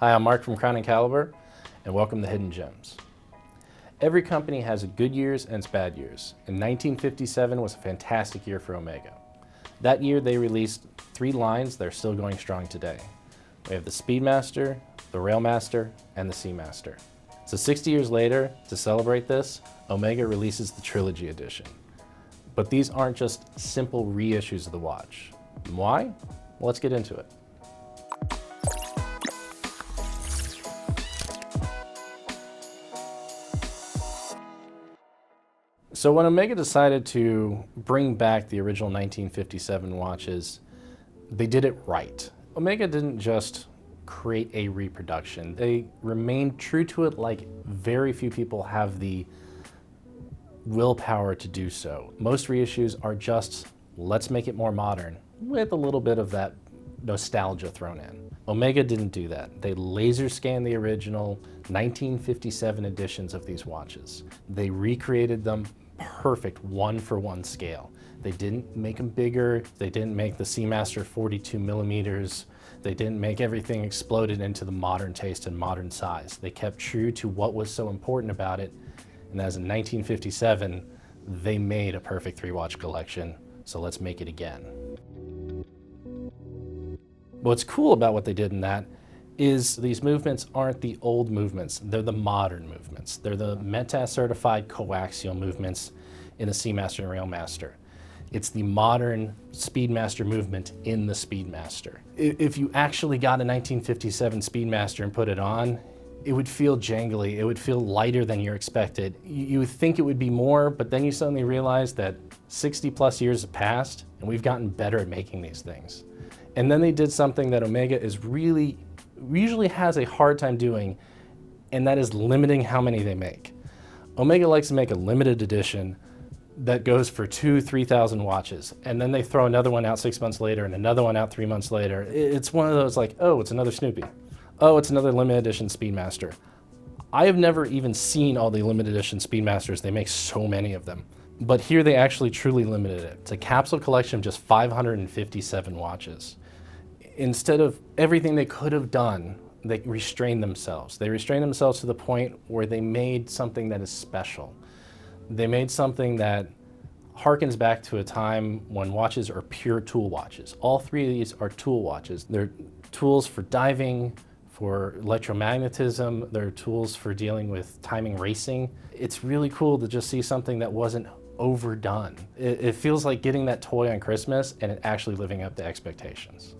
Hi, I'm Mark from Crown & Caliber, and welcome to Hidden Gems. Every company has good years and its bad years, and 1957 was a fantastic year for Omega. That year they released 3 lines that are still going strong today. We have the Speedmaster, the Railmaster, and the Seamaster. So 60 years later, to celebrate this, Omega releases the Trilogy edition. But these aren't just simple reissues of the watch. Why? Well, let's get into it. So when Omega decided to bring back the original 1957 watches, they did it right. Omega didn't just create a reproduction. They remained true to it like very few people have the willpower to do so. Most reissues are just, let's make it more modern, with a little bit of that nostalgia thrown in. Omega didn't do that. They laser scanned the original 1957 editions of these watches. They recreated them perfect one-for-one scale. They didn't make them bigger. They didn't make the Seamaster 42 millimeters. They didn't make everything exploded into the modern taste and modern size. They kept true to what was so important about it. And as in 1957, they made a perfect 3-watch collection. So let's make it again. What's cool about what they did in that is these movements aren't the old movements, they're the modern movements. They're the METAS certified coaxial movements in the Seamaster and Railmaster. It's the modern Speedmaster movement in the Speedmaster. If you actually got a 1957 Speedmaster and put it on, it would feel jangly, it would feel lighter than you expected. You would think it would be more, but then you suddenly realize that 60 plus years have passed and we've gotten better at making these things. And then they did something that Omega usually has a hard time doing, and that is limiting how many they make. Omega likes to make a limited edition that goes for 2,000-3,000 watches, and then they throw another one out 6 months later and another one out 3 months later. It's one of those like, oh, it's another Snoopy. Oh, it's another limited edition Speedmaster. I have never even seen all the limited edition Speedmasters. They make so many of them. But here they actually truly limited it. It's a capsule collection of just 557 watches. Instead of everything they could have done, they restrained themselves. They restrained themselves to the point where they made something that is special. They made something that harkens back to a time when watches are pure tool watches. All 3 of these are tool watches. They're tools for diving, for electromagnetism, they're tools for dealing with timing racing. It's really cool to just see something that wasn't overdone. It feels like getting that toy on Christmas and it actually living up to expectations.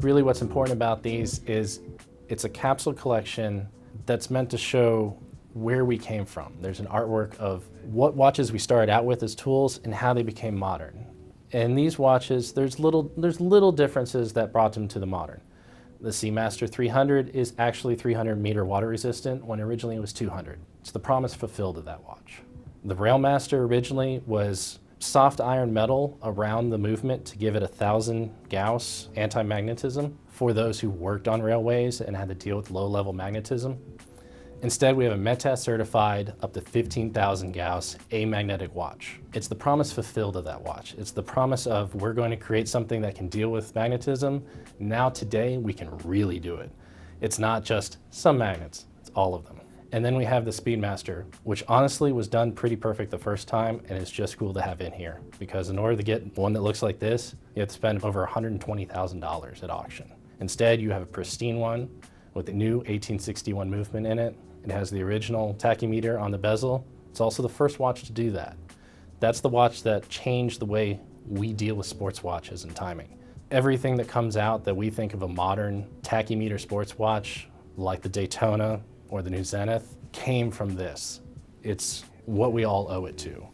Really what's important about these is it's a capsule collection that's meant to show where we came from. There's an artwork of what watches we started out with as tools and how they became modern. And these watches, there's little differences that brought them to the modern. The Seamaster 300 is actually 300 meter water resistant when originally it was 200. It's the promise fulfilled of that watch. The Railmaster originally was soft iron metal around the movement to give it 1,000 Gauss anti-magnetism for those who worked on railways and had to deal with low-level magnetism. Instead, we have a METAS certified up to 15,000 Gauss amagnetic watch. It's the promise fulfilled of that watch. It's the promise of we're going to create something that can deal with magnetism. Now today, we can really do it. It's not just some magnets, it's all of them. And then we have the Speedmaster, which honestly was done pretty perfect the first time, and it's just cool to have in here. Because in order to get one that looks like this, you have to spend over $120,000 at auction. Instead, you have a pristine one with the new 1861 movement in it. It has the original tachymeter on the bezel. It's also the first watch to do that. That's the watch that changed the way we deal with sports watches and timing. Everything that comes out that we think of a modern tachymeter sports watch, like the Daytona or the new Zenith, came from this. It's what we all owe it to.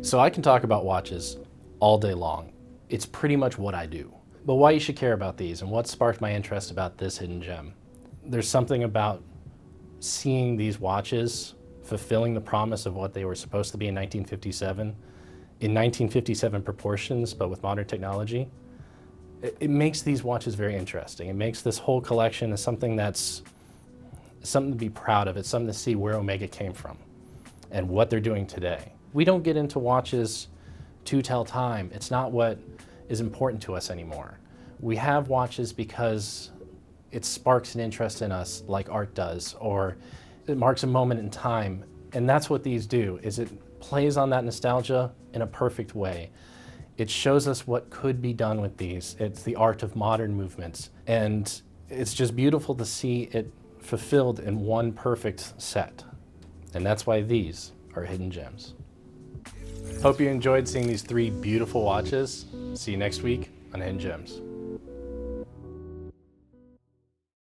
So I can talk about watches all day long. It's pretty much what I do. But why you should care about these and what sparked my interest about this hidden gem. There's something about seeing these watches fulfilling the promise of what they were supposed to be in 1957, in 1957 proportions, but with modern technology. It makes these watches very interesting. It makes this whole collection something that's something to be proud of. It's something to see where Omega came from and what they're doing today. We don't get into watches to tell time. It's not what is important to us anymore. We have watches because it sparks an interest in us like art does, or it marks a moment in time. And that's what these do, is it plays on that nostalgia in a perfect way. It shows us what could be done with these. It's the art of modern movements. And it's just beautiful to see it fulfilled in one perfect set. And that's why these are hidden gems. Hope you enjoyed seeing these 3 beautiful watches. See you next week on Hidden Gems.